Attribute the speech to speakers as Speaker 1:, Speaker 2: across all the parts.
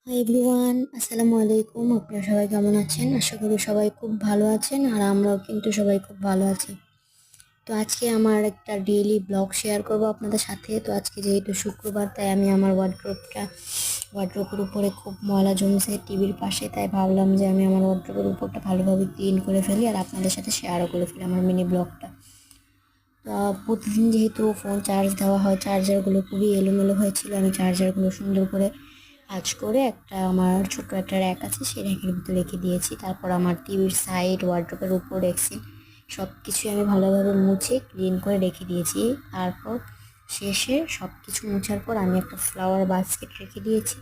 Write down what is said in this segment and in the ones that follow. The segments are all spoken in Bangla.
Speaker 1: হাই এভরিওয়ান, আসসালামু আলাইকুম। আপনারা সবাই কেমন আছেন? আশা করি সবাই খুব ভালো আছেন, আর আমরাও কিন্তু সবাই খুব ভালো আছি। তো আজকে আমার একটা ডেইলি ব্লগ শেয়ার করব আপনাদের সাথে। তো আজকে যেহেতু শুক্রবার, তাই আমি আমার ওয়ার্ড্রোবের উপরে খুব ময়লা জমছে টিভির পাশে, তাই ভাবলাম যে আমি আমার ওয়ার্ড্রোবের উপরটা ভালোভাবে ক্লিন করে ফেলি আর আপনাদের সাথে শেয়ারও করে ফেলি আমার মিনি ব্লগটা। তো প্রতিদিন যেহেতু ফোন চার্জ দেওয়া হয়, চার্জারগুলো খুবই এলোমেলো হয়েছিল। আমি চার্জারগুলো সুন্দর করে ভাঁজ করে একটা আমার ছোট একটা র্যাক আছে, সেই র্যাকের ভিতরে রেখে দিয়েছি। তারপর আমার টিভির সাইড, ওয়ার্ড্রোবের উপর রেখেছি, সব কিছুই আমি ভালোভাবে মুছে ক্লিন করে রেখে দিয়েছি। তারপর শেষে সব কিছু মুছার পর আমি একটা ফ্লাওয়ার বাস্কেট রেখে দিয়েছি।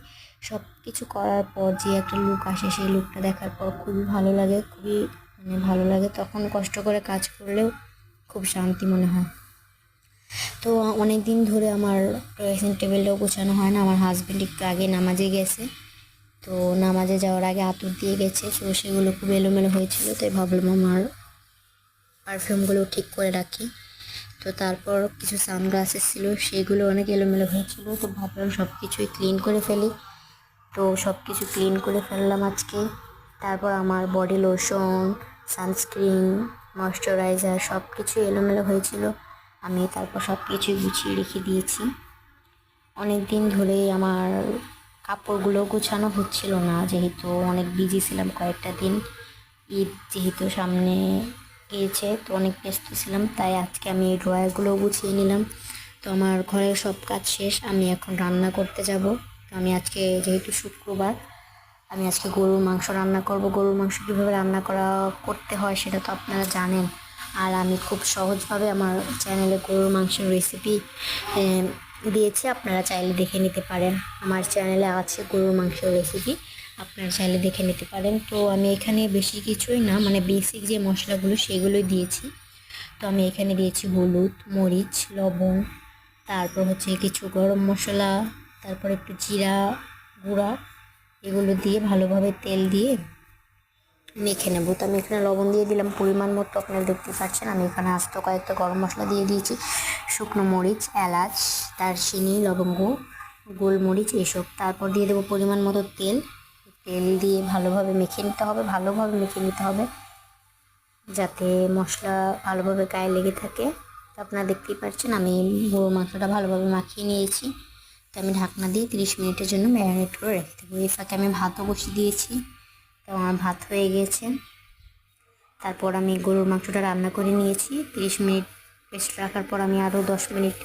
Speaker 1: সব কিছু করার পর যে একটা লুক আসে, সেই লুকটা দেখার পর খুবই ভালো লাগে, খুবই ভালো লাগে। তখন কষ্ট করে কাজ করলেও খুব শান্তি মনে হয়। তো অনেক দিন ধরে আমার ড্রেসিং টেবিলটাও গোছানো হয় না। আমার হাজব্যান্ড একটু আগে নামাজে গেছে, তো নামাজে যাওয়ার আগে আঁতুড় দিয়ে গেছে, তো সেগুলো খুব এলোমেলো হয়েছিল, তাই ভাবলাম আমার পারফিউমগুলো ঠিক করে রাখি। তো তারপর কিছু সানগ্লাসেস ছিল, সেগুলো অনেক এলোমেলো হয়েছিল, তো ভাবলাম সব কিছুই ক্লিন করে ফেলি। তো সব কিছু ক্লিন করে ফেললাম আজকে। তারপর আমার বডি লোশন, সানস্ক্রিন, ময়শ্চারাইজার সব কিছু এলোমেলো হয়েছিল, আমি তারপর সব কিছুই গুছিয়ে রেখে দিয়েছি। অনেক দিন ধরেই আমার কাপড়গুলো গোছানো হচ্ছিল না, যেহেতু অনেক বিজি ছিলাম কয়েকটা দিন। ঈদ যেহেতু সামনে গিয়েছে, তো অনেক ব্যস্ত ছিলাম, তাই আজকে আমি এই ড্রয়ারগুলো গুছিয়ে নিলাম। তো আমার ঘরের সব কাজ শেষ, আমি এখন রান্না করতে যাব। তো আমি আজকে যেহেতু শুক্রবার, আমি আজকে গরুর মাংস রান্না করব। গরুর মাংস কীভাবে রান্না করতে হয় সেটা তো আপনারা জানেন, আর আমি খুব সহজভাবে আমার চ্যানেলে গরুর মাংসের রেসিপি দিয়েছি, আপনারা চাইলে দেখে নিতে পারেন। আমার চ্যানেলে আছে গরুর মাংসের রেসিপি, আপনারা চাইলে দেখে নিতে পারেন। তো আমি এখানে বেশি কিছুই না, মানে বেসিক যে মশলাগুলো সেগুলোই দিয়েছি। তো আমি এখানে দিয়েছি হলুদ, মরিচ, লবণ, তারপর হচ্ছে কিছু গরম মশলা, তারপর একটু জিরা গুঁড়া, এগুলো দিয়ে ভালোভাবে তেল দিয়ে মেখে নেবো। তো আমি এখানে লবণ দিয়ে দিলাম পরিমাণ মতো, আপনারা দেখতে পাচ্ছেন। আমি এখানে আস্ত কয়েকটা গরম মশলা দিয়ে দিয়েছি, শুকনো মরিচ, এলাচ, দারচিনি, লবঙ্গ, গোলমরিচ এসব। তারপর দিয়ে দেবো পরিমাণ মতো তেল। তেল দিয়ে ভালোভাবে মেখে নিতে হবে, ভালোভাবে মেখে নিতে হবে যাতে মশলা ভালোভাবে গায়ে লেগে থাকে। তো আপনারা দেখতেই পাচ্ছেন আমি গরুর মাংসটা ভালোভাবে মাখিয়ে নিয়েছি। তো আমি ঢাকনা দিয়ে 30 মিনিটের জন্য ম্যারিনেট করে রেখে দেবো। এই ফাঁকে আমি ভাতও বসিয়ে দিয়েছি, তো আমার ভাত হয়ে গেছে। তারপর আমি গরুর মাংসটা রান্না করে নিয়েছি। 30 মিনিট রেস্ট রাখার পর আমি আরও 10 মিনিট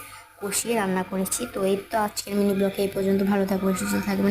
Speaker 1: কষিয়ে রান্না করেছি। তো এই তো আজকের মিনি ব্লগে এই পর্যন্ত। ভালো থাকবেন, সুস্থ থাকবেন।